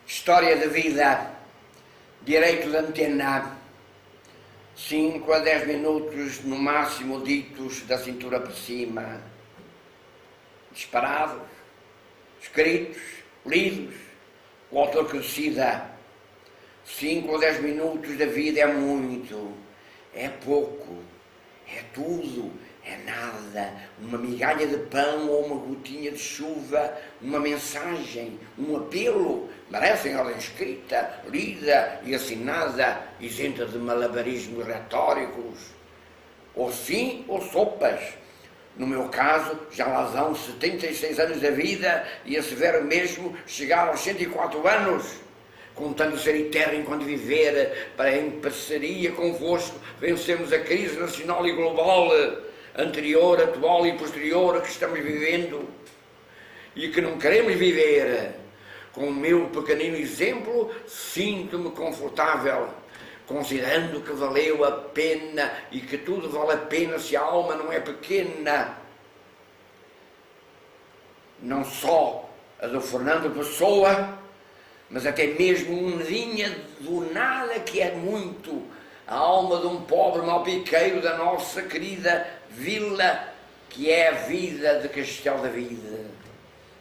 História de vida, direito de antena, 5 a 10 minutos no máximo ditos da cintura para cima, disparados, escritos, lidos, o autor que decida. 5 ou 10 minutos da vida é muito, é pouco, é tudo, é nada, uma migalha de pão ou uma gotinha de chuva, uma mensagem, um apelo, merece em ordem escrita, lida e assinada, isenta de malabarismos retóricos, ou sim ou sopas. No meu caso, já lá vão 76 anos da vida e a severo mesmo chegar aos 104 anos, contando ser eterno enquanto viver, para em parceria convosco vencermos a crise nacional e global, anterior, atual e posterior que estamos vivendo e que não queremos viver. Com o meu pequenino exemplo, sinto-me confortável, considerando que valeu a pena e que tudo vale a pena se a alma não é pequena. Não só a do Fernando Pessoa, mas até mesmo um medinha do nada que é muito, a alma de um pobre malpiqueiro da nossa querida vila, que é a vida de Castelo da Vida.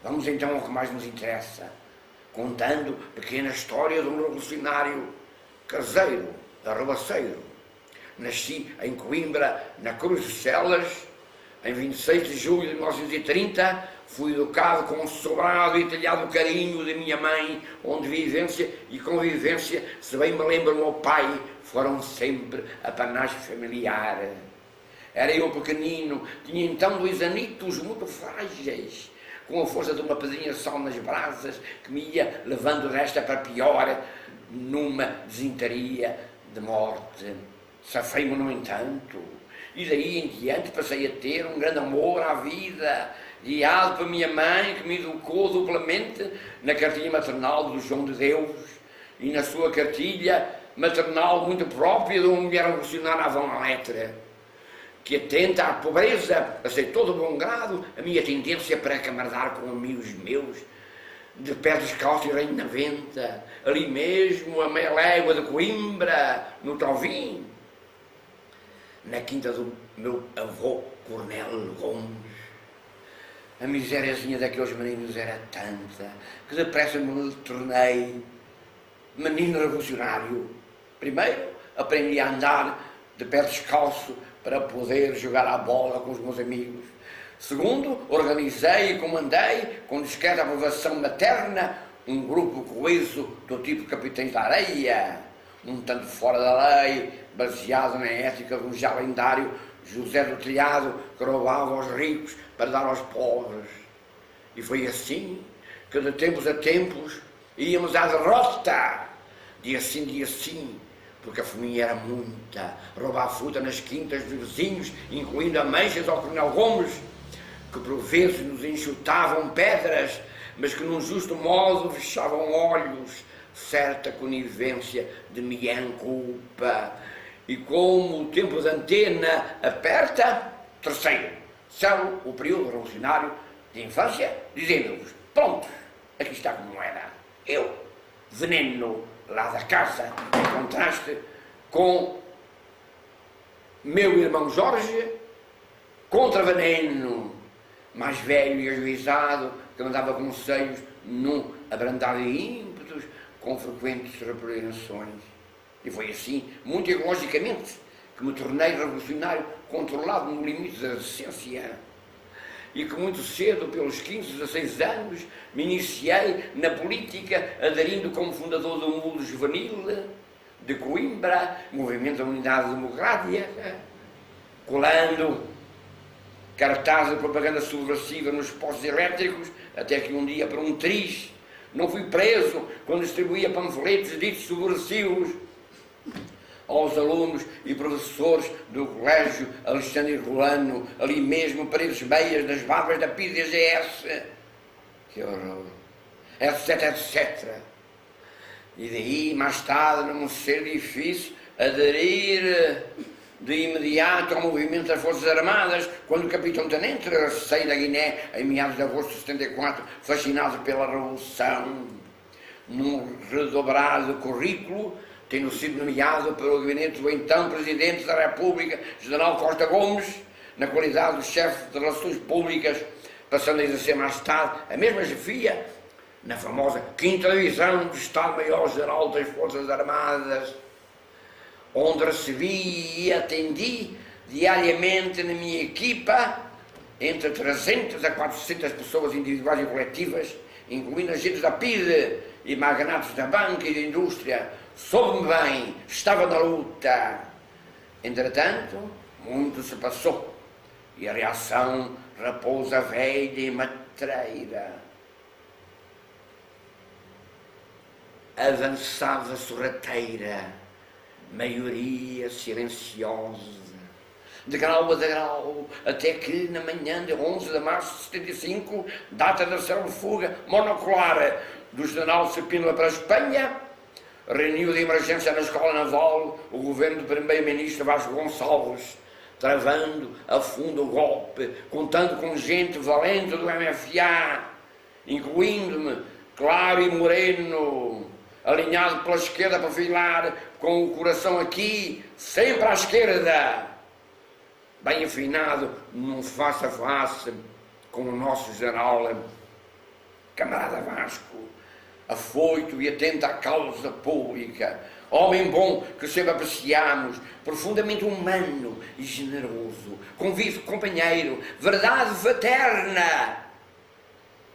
Vamos então ao que mais nos interessa, contando pequena história de um revolucionário caseiro, arruaceiro. Nasci em Coimbra, na Cruz de Celas, em 26 de julho de 1930, fui educado com um sobrado e telhado carinho da minha mãe, onde vivência e convivência, se bem me lembro, meu pai, foram sempre apanagem familiar. Era eu pequenino, tinha então 2 anitos muito frágeis, com a força de uma pedrinha de sal nas brasas, que me ia levando desta para pior, numa desinteria de morte. Safei-me, no entanto, e daí em diante passei a ter um grande amor à vida, guiado pela minha mãe, que me educou duplamente na cartilha maternal do João de Deus e na sua cartilha maternal muito própria de uma mulher revolucionária avant lettre, que atenta à pobreza, aceitou de bom grado a minha tendência para camaradar com amigos meus, de pé descalço e reino na venta, ali mesmo, a meia légua de Coimbra, no Trovim, na quinta do meu avô Cornélio Gomes. A misériazinha daqueles meninos era tanta que depressa me tornei menino revolucionário. Primeiro, aprendi a andar de pé descalço para poder jogar à bola com os meus amigos. Segundo, organizei e comandei, com discreta aprovação materna, um grupo coeso do tipo Capitães da Areia, um tanto fora da lei, baseado na ética de um já lendário José do Telhado, que roubava aos ricos para dar aos pobres. E foi assim que de tempos a tempos íamos à derrota, dia sim, porque a fominha era muita, roubar fruta nas quintas dos vizinhos, incluindo ameixas ao Coronel Gomes, que por vezes nos enxutavam pedras, mas que num justo modo fechavam olhos, certa conivência de minha culpa. E como o tempo de antena aperta, terceiro, são o período revolucionário de infância, dizendo-vos, pronto, aqui está como era. Eu, veneno lá da casa, em contraste com meu irmão Jorge, contra veneno, mais velho e ajuizado, que me dava conselhos num abrandar de ímpetos, com frequentes repreensões. E foi assim, muito ecologicamente, que me tornei revolucionário controlado no limite da decência. E que muito cedo, pelos 15, 16 anos, me iniciei na política, aderindo como fundador do Mundo Juvenil de Coimbra, Movimento da Unidade Democrática, colando cartazes de propaganda subversiva nos postos elétricos, até que um dia, por um triz, não fui preso quando distribuía panfletos ditos subversivos aos alunos e professores do colégio Alexandre Rolano, ali mesmo, Paredes Meias, das barbas da PIDGS. Que horror! Etc. E daí, mais tarde, não me ser difícil aderir de imediato ao movimento das Forças Armadas, quando o capitão tenente regressei da Guiné em meados de agosto de 74, fascinado pela Revolução. num redobrado currículo, tendo sido nomeado pelo gabinete do então Presidente da República, General Costa Gomes, na qualidade de chefe de Relações Públicas, passando a exercer mais tarde a mesma chefia na famosa 5ª Divisão do Estado-Maior-Geral das Forças Armadas, onde recebi e atendi diariamente na minha equipa entre 300 a 400 pessoas individuais e coletivas, incluindo agentes da PIDE e magnatos da banca e da indústria. Soube-me bem, estava na luta. Entretanto, muito se passou e a reação repousa velha e matreira. Avançava sorrateira, maioria silenciosa, de grau a degrau, até que na manhã de 11 de março de 75, data da ação de fuga monocular do general Sepínola para a Espanha, reuniu de emergência na Escola Naval o governo do primeiro-ministro Vasco Gonçalves, travando a fundo o golpe, contando com gente valente do MFA, incluindo-me, claro e moreno, alinhado pela esquerda para filar, com o coração aqui, sempre à esquerda, bem afinado num face a face com o nosso general, camarada Vasco, afoito e atento à causa pública, homem bom que sempre apreciamos, profundamente humano e generoso, convívio companheiro, verdade fraterna,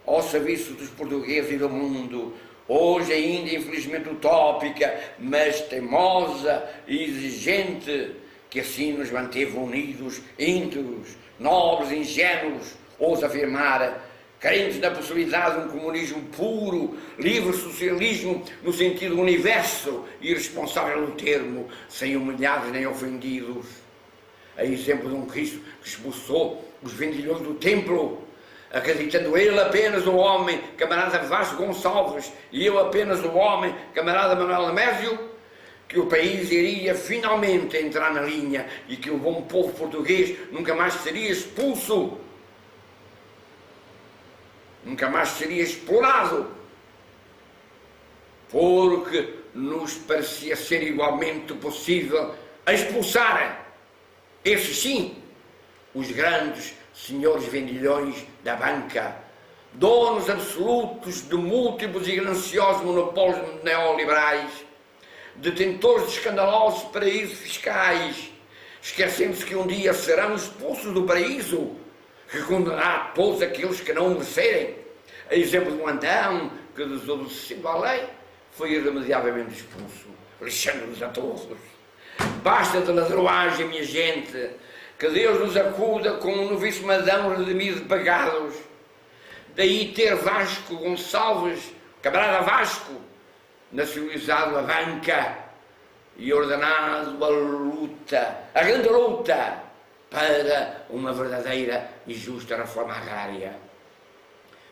ao serviço dos portugueses e do mundo, hoje ainda infelizmente utópica, mas teimosa e exigente, que assim nos manteve unidos, íntegros, nobres, ingênuos, ouso afirmar, crentes na possibilidade de um comunismo puro, livre socialismo no sentido do universo e responsável no termo, sem humilhados nem ofendidos. A exemplo de um Cristo que expulsou os vendilhões do templo, acreditando ele apenas o homem, camarada Vasco Gonçalves, e eu apenas o homem, camarada Manuel Nemésio, que o país iria finalmente entrar na linha e que o bom povo português nunca mais seria expulso, nunca mais seria explorado, porque nos parecia ser igualmente possível expulsar, esses sim, os grandes senhores vendilhões da banca, donos absolutos de múltiplos e gananciosos monopólios neoliberais, detentores de escandalosos paraísos fiscais, esquecendo-se que um dia serão expulsos do paraíso, que condenará todos aqueles que não o merecerem. A exemplo de um Antão que, desobedecendo à lei, foi irremediavelmente expulso, lixando-nos a todos. Basta de ladroagem, minha gente, que Deus nos acuda com um novíssimo Adão redimido de pecados. Daí ter Vasco Gonçalves, camarada Vasco, nacionalizado a banca e ordenado a luta, a grande luta, para uma verdadeira e justa reforma agrária.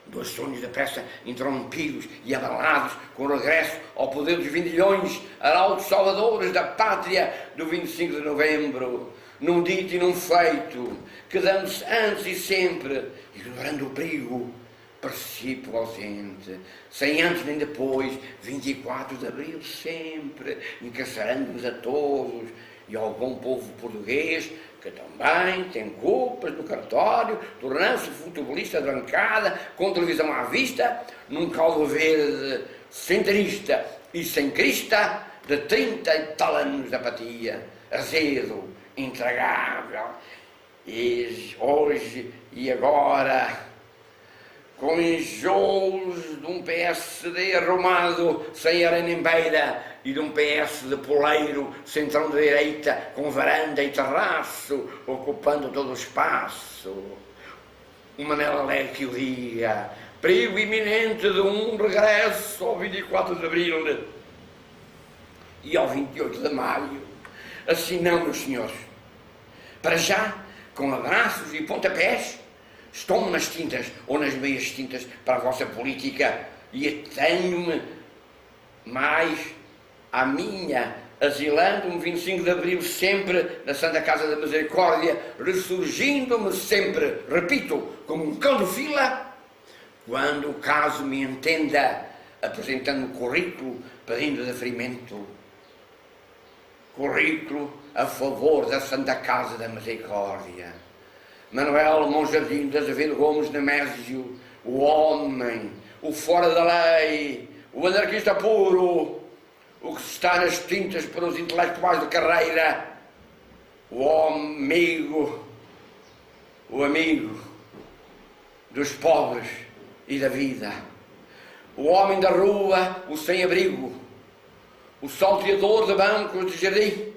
Dois sonhos depressa interrompidos e abalados com o regresso ao poder dos vendilhões, arautos salvadores da pátria do 25 de novembro, num dito e num feito, quedando-se antes e sempre, ignorando o perigo, participo ausente, sem antes nem depois, 24 de abril sempre, encarcerando-nos a todos e ao bom povo português, que também tem culpas no cartório, tornando-se futebolista de bancada, com televisão à vista, num caldo verde centrista e sem crista, de 30 e tal anos de apatia, azedo, intragável, e hoje e agora, com enjoos de um PSD arrumado sem arena em beira e de um PS de poleiro centrão de direita com varanda e terraço ocupando todo o espaço. Uma Manela Alegre que o diga, perigo iminente de um regresso ao 24 de abril e ao 28 de maio. Assim não, meus senhores. Para já, com abraços e pontapés, estou nas tintas ou nas meias tintas para a vossa política e atenho-me mais à minha, asilando-me 25 de abril sempre na Santa Casa da Misericórdia, ressurgindo-me sempre, repito, como um cão de fila, quando o caso me entenda apresentando o currículo, pedindo deferimento. Currículo a favor da Santa Casa da Misericórdia. Manuel Monjardim de Azevedo Gomes Nemésio, o homem, o fora da lei, o anarquista puro, o que está nas tintas para os intelectuais de carreira, o amigo dos pobres e da vida, o homem da rua, o sem-abrigo, o salteador de bancos de jardim,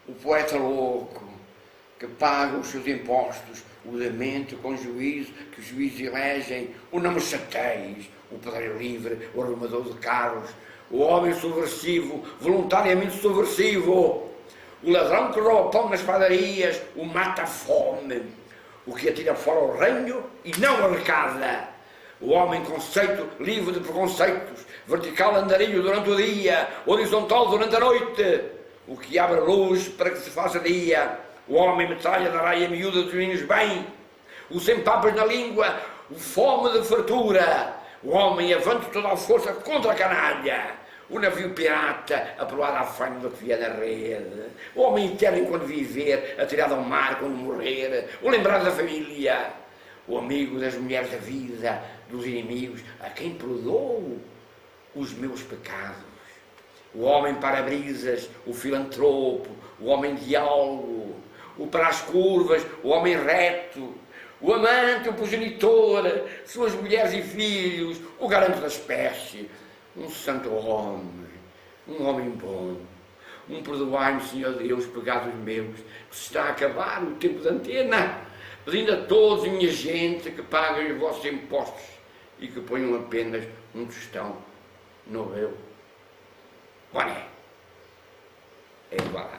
o poeta louco, que paga os seus impostos, o demente com juízo, que os juízes elegem, o não me chateis, o pedreiro livre, o arrumador de carros, o homem subversivo, voluntariamente subversivo, o ladrão que rouba pão nas padarias, o mata-fome, o que atira fora o reino e não arrecada, o homem conceito livre de preconceitos, vertical andarilho durante o dia, horizontal durante a noite, o que abre luz para que se faça dia, o homem metralha da raia miúda dos meninos bem, o sem papas na língua, o fome de fartura, o homem avante toda a força contra a canalha, o navio pirata aprovado à fama do que via na rede, o homem eterno enquanto viver, atirado ao mar quando morrer, o lembrado da família, o amigo das mulheres da vida, dos inimigos, a quem perdoou os meus pecados, o homem para-brisas, o filantropo, o homem diálogo, o para as curvas, o homem reto, o amante, o progenitor, suas mulheres e filhos, o garanto da espécie, um santo homem, um homem bom, um perdoai-me, Senhor Deus, pecados meus, que se está a acabar o tempo de antena, pedindo a todos, minha gente, que paguem os vossos impostos e que ponham apenas um tostão no meu boné. É igual.